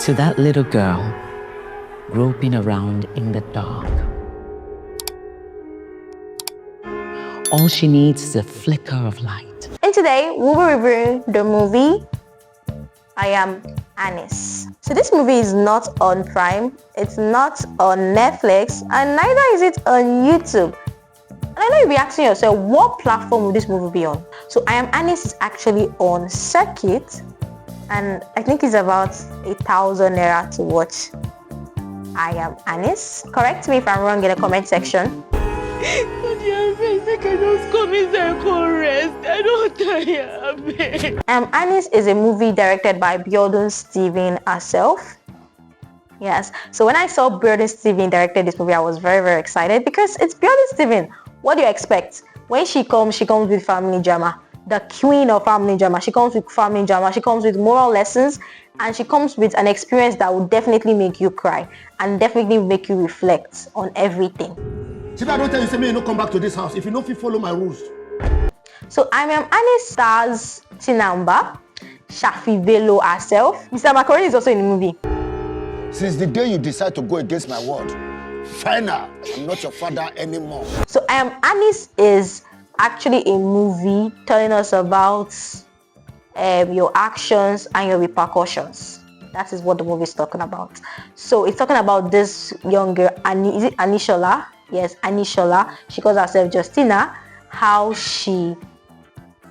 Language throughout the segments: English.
To that little girl groping around in the dark, all she needs is a flicker of light. And today we'll be reviewing the movie I Am ANIS. So this movie is not on Prime, it's not on Netflix, and neither is it on YouTube. And I know you'll be asking yourself, what platform will this movie be on? So I Am ANIS is actually on Circuit, and I think it's about 1,000 naira to watch I Am ANIS. Correct me if I'm wrong in the comment section. ANIS is a movie directed by Bjorn Steven herself. Yes, so when I saw Bjorn Steven directed this movie, I was very, very excited because it's Bjorn Steven. What do you expect? When she comes with family drama. The queen of family drama. She comes with family drama. She comes with moral lessons, and she comes with an experience that will definitely make you cry and definitely make you reflect on everything. If I don't tell you, say me, you no come back to this house. If you don't follow my rules. So I Am ANIS stars Tinamba, Shaffy Bello herself. Mr. Macaroni is also in the movie. Since the day you decide to go against my word, final, I'm not your father anymore. So I Am ANIS is actually a movie telling us about your actions and your repercussions. That is what the movie is talking about. So it's talking about this young girl, is it Anishola? Yes, Anishola. She calls herself Justina. How she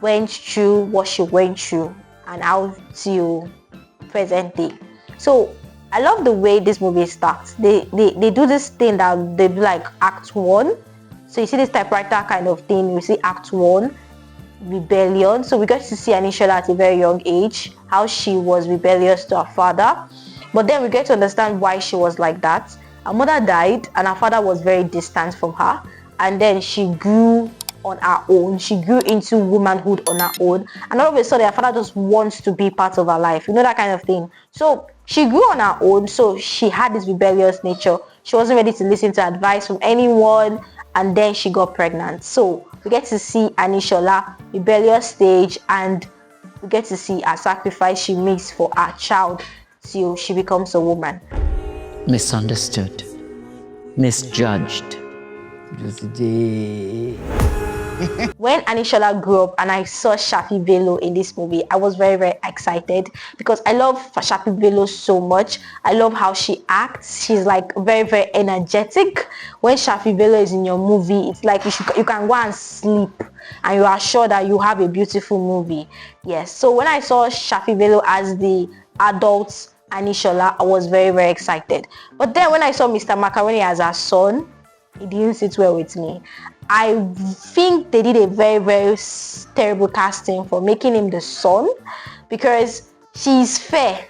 went through what she went through and how till present day. So I love the way this movie starts. They do this thing that they do like Act 1. So you see this typewriter kind of thing. You see Act 1, rebellion. So we get to see Anishola at a very young age, how she was rebellious to her father. But then we get to understand why she was like that. Her mother died and her father was very distant from her. And then she grew on her own. She grew into womanhood on her own. And all of a sudden, her father just wants to be part of her life. You know, that kind of thing. So she grew on her own. So she had this rebellious nature. She wasn't ready to listen to advice from anyone. And then she got pregnant. So we get to see Anishola rebellious stage, and we get to see a sacrifice she makes for her child till she becomes a woman. Misunderstood, misjudged. When Anishola grew up and I saw Shaffy Bello in this movie, I was very, very excited because I love Shaffy Bello so much. I love how she acts. She's like very, very energetic. When Shaffy Bello is in your movie, it's like you can go and sleep and you are sure that you have a beautiful movie. Yes, so when I saw Shaffy Bello as the adult Anishola, I was very, very excited. But then when I saw Mr. Macaroni as her son, it didn't sit well with me. I think they did a very, very terrible casting for making him the son, because she's fair,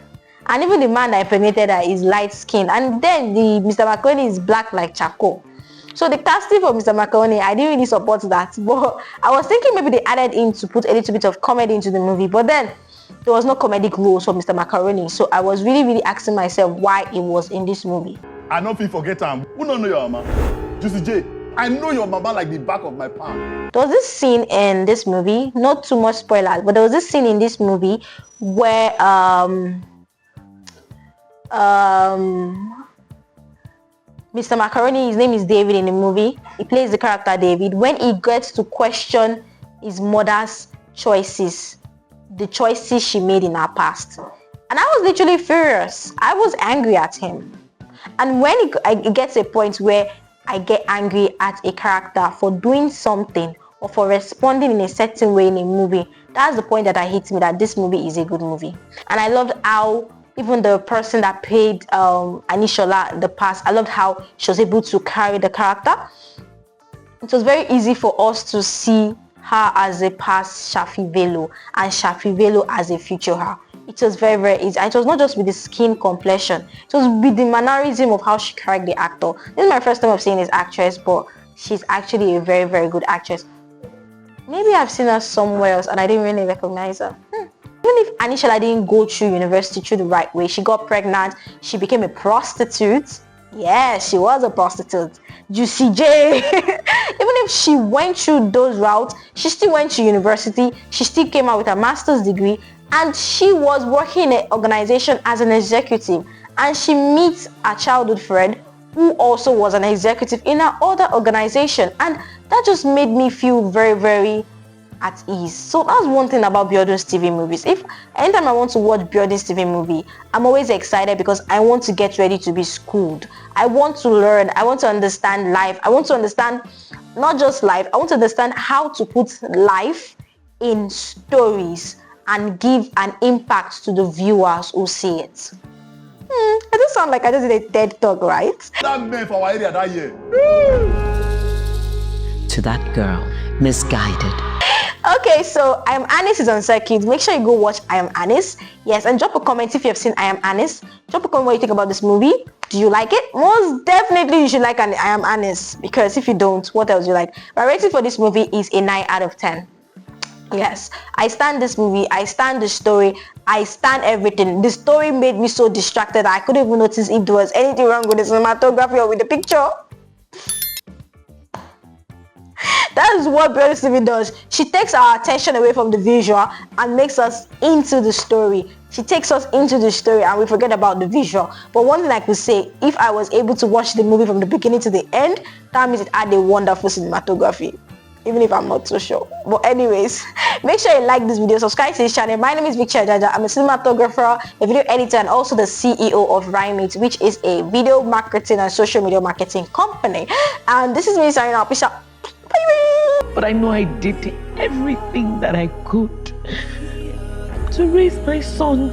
and even the man that impregnated her is light skinned, and then the Mr. Macaroni is black like charcoal. So the casting for Mr. Macaroni, I didn't really support that, but I was thinking maybe they added in to put a little bit of comedy into the movie, but then there was no comedic roles for Mr. Macaroni. So I was really, really asking myself why he was in this movie. I know people forget him. Who don't know your mama? Juicy J. I know your mama like the back of my palm. There was this scene in this movie, not too much spoilers, but there was this scene in this movie where Mr. Macaroni, his name is David in the movie. He plays the character David. When he gets to question his mother's choices, the choices she made in her past. And I was literally furious. I was angry at him. And when it gets a point where I get angry at a character for doing something or for responding in a certain way in a movie, that's the point that I hit me that this movie is a good movie. And I loved how even the person that played Anishola in the past, I loved how she was able to carry the character. It was very easy for us to see her as a past Shaffy Bello and Shaffy Bello as a future her. It was very, very easy. And it was not just with the skin complexion. It was with the mannerism of how she carried the actor. This is my first time of seeing this actress, but she's actually a very, very good actress. Maybe I've seen her somewhere else and I didn't really recognize her. Even if Anishola didn't go through university through the right way, she got pregnant, she became a prostitute. Yes, she was a prostitute. Juicy J. Even if she went through those routes, she still went to university, she still came out with a master's degree, And she was working in an organization as an executive, and she meets a childhood friend who also was an executive in her other organization, and that just made me feel very, very at ease. So that's one thing about Biodun's TV movies. If anytime I want to watch Biodun's TV movie, I'm always excited because I want to get ready to be schooled. I want to learn. I want to understand life. I want to understand not just life. I want to understand how to put life in stories and give an impact to the viewers who see it. I don't sound like I just did a TED talk, right? That man for our area that year. To that girl, misguided. Okay, so I Am ANIS is on circuit. Make sure you go watch I Am ANIS. Yes, and drop a comment if you have seen I Am ANIS. Drop a comment what you think about this movie. Do you like it? Most definitely you should like I Am ANIS, because if you don't, what else do you like? My rating for this movie is a 9 out of 10. Yes, I stand this movie, I stand the story, I stand everything. The story made me so distracted I couldn't even notice if there was anything wrong with the cinematography or with the picture. That is what Biodun's TV does. She takes our attention away from the visual and makes us into the story. She takes us into the story and we forget about the visual. But one thing I could say, if I was able to watch the movie from the beginning to the end, that means it had a wonderful cinematography. Even if I'm not so sure. But anyways, make sure you like this video, subscribe to this channel. My name is Ajaja. I'm a cinematographer, a video editor, and also the CEO of Rhymeit, which is a video marketing and social media marketing company. And this is me signing out. Peace out. Bye. But I know I did everything that I could to raise my son.